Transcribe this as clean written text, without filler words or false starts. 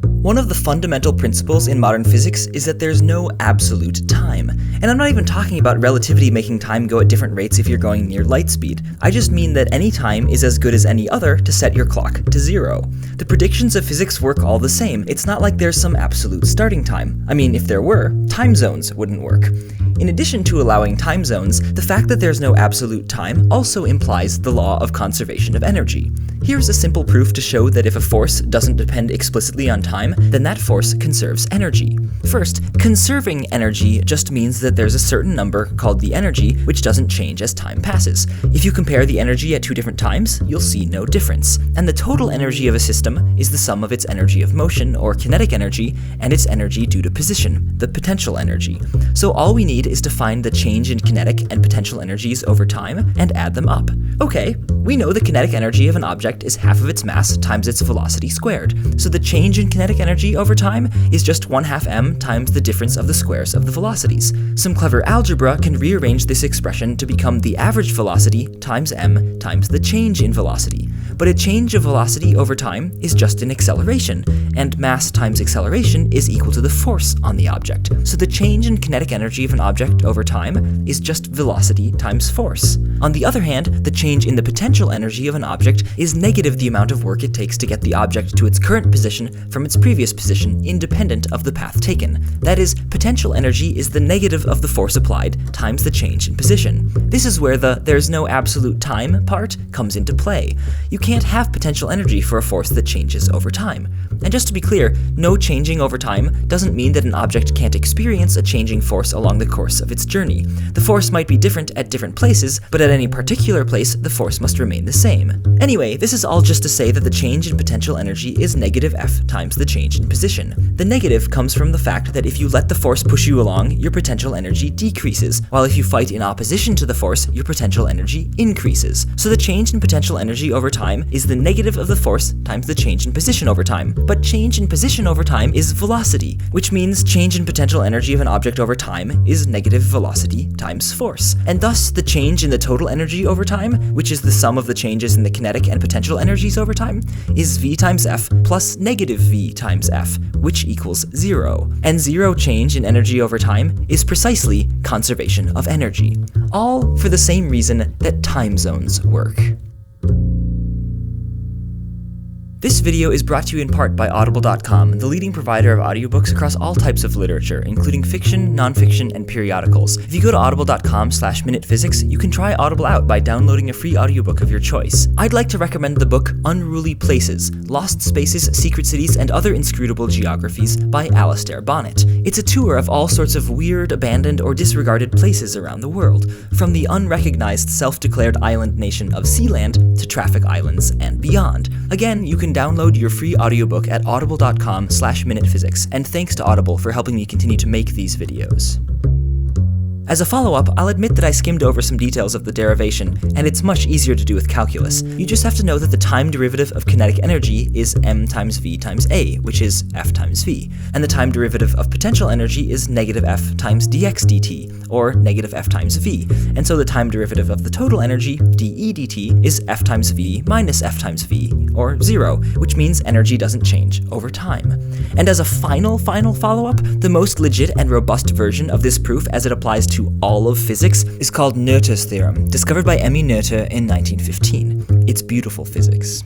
One of the fundamental principles in modern physics is that there's no absolute time. And I'm not even talking about relativity making time go at different rates if you're going near light speed. I just mean that any time is as good as any other to set your clock to 0. The predictions of physics work all the same. It's not like there's some absolute starting time. I mean, if there were, time zones wouldn't work. In addition to allowing time zones, the fact that there's no absolute time also implies the law of conservation of energy. Here's a simple proof to show that if a force doesn't depend explicitly on time, then that force conserves energy. First, conserving energy just means that there's a certain number called the energy which doesn't change as time passes. If you compare the energy at two different times, you'll see no difference. And the total energy of a system is the sum of its energy of motion, or kinetic energy, and its energy due to position, the potential energy. So all we need is to find the change in kinetic and potential energies over time and add them up. Okay, we know the kinetic energy of an object is half of its mass times its velocity squared. So the change in kinetic energy over time is just 1/2 m times the difference of the squares of the velocities. Some clever algebra can rearrange this expression to become the average velocity times m times the change in velocity. But a change of velocity over time is just an acceleration, and mass times acceleration is equal to the force on the object. So the change in kinetic energy of an object over time is just velocity times force. On the other hand, the change in the potential energy of an object is negative the amount of work it takes to get the object to its current position from its previous position, independent of the path taken. That is, potential energy is the negative of the force applied times the change in position. This is where the "there's no absolute time" part comes into play. You can't have potential energy for a force that changes over time. And just to be clear, no changing over time doesn't mean that an object can't experience a changing force along the course of its journey. The force might be different at different places, but at any particular place, the force must remain the same. Anyway, this is all just to say that the change in potential energy is negative F times the change in position. The negative comes from the fact that if you let the force push you along, your potential energy decreases, while if you fight in opposition to the force, your potential energy increases. So the change in potential energy over time is the negative of the force times the change in position over time. But change in position over time is velocity, which means change in potential energy of an object over time is negative velocity times force. And thus, the change in the total energy over time, which is the sum of the changes in the kinetic and potential energies over time, is v times f plus negative v times f, which equals 0. And 0 change in energy over time is precisely conservation of energy. All for the same reason that time zones work. This video is brought to you in part by Audible.com, the leading provider of audiobooks across all types of literature, including fiction, nonfiction, and periodicals. If you go to audible.com/minutephysics, you can try Audible out by downloading a free audiobook of your choice. I'd like to recommend the book Unruly Places: Lost Spaces, Secret Cities, and Other Inscrutable Geographies by Alastair Bonnet. It's a tour of all sorts of weird, abandoned, or disregarded places around the world, from the unrecognized self-declared island nation of Sealand to traffic islands and beyond. Again, you can download your free audiobook at audible.com/minutephysics, and thanks to Audible for helping me continue to make these videos. As a follow-up, I'll admit that I skimmed over some details of the derivation, and it's much easier to do with calculus. You just have to know that the time derivative of kinetic energy is m times v times a, which is f times v, and the time derivative of potential energy is negative f times dx dt, or negative f times v, and so the time derivative of the total energy, dE dt, is f times v minus f times v, or 0, which means energy doesn't change over time. And as a final follow-up, the most legit and robust version of this proof as it applies to all of physics is called Noether's theorem, discovered by Emmy Noether in 1915. It's beautiful physics.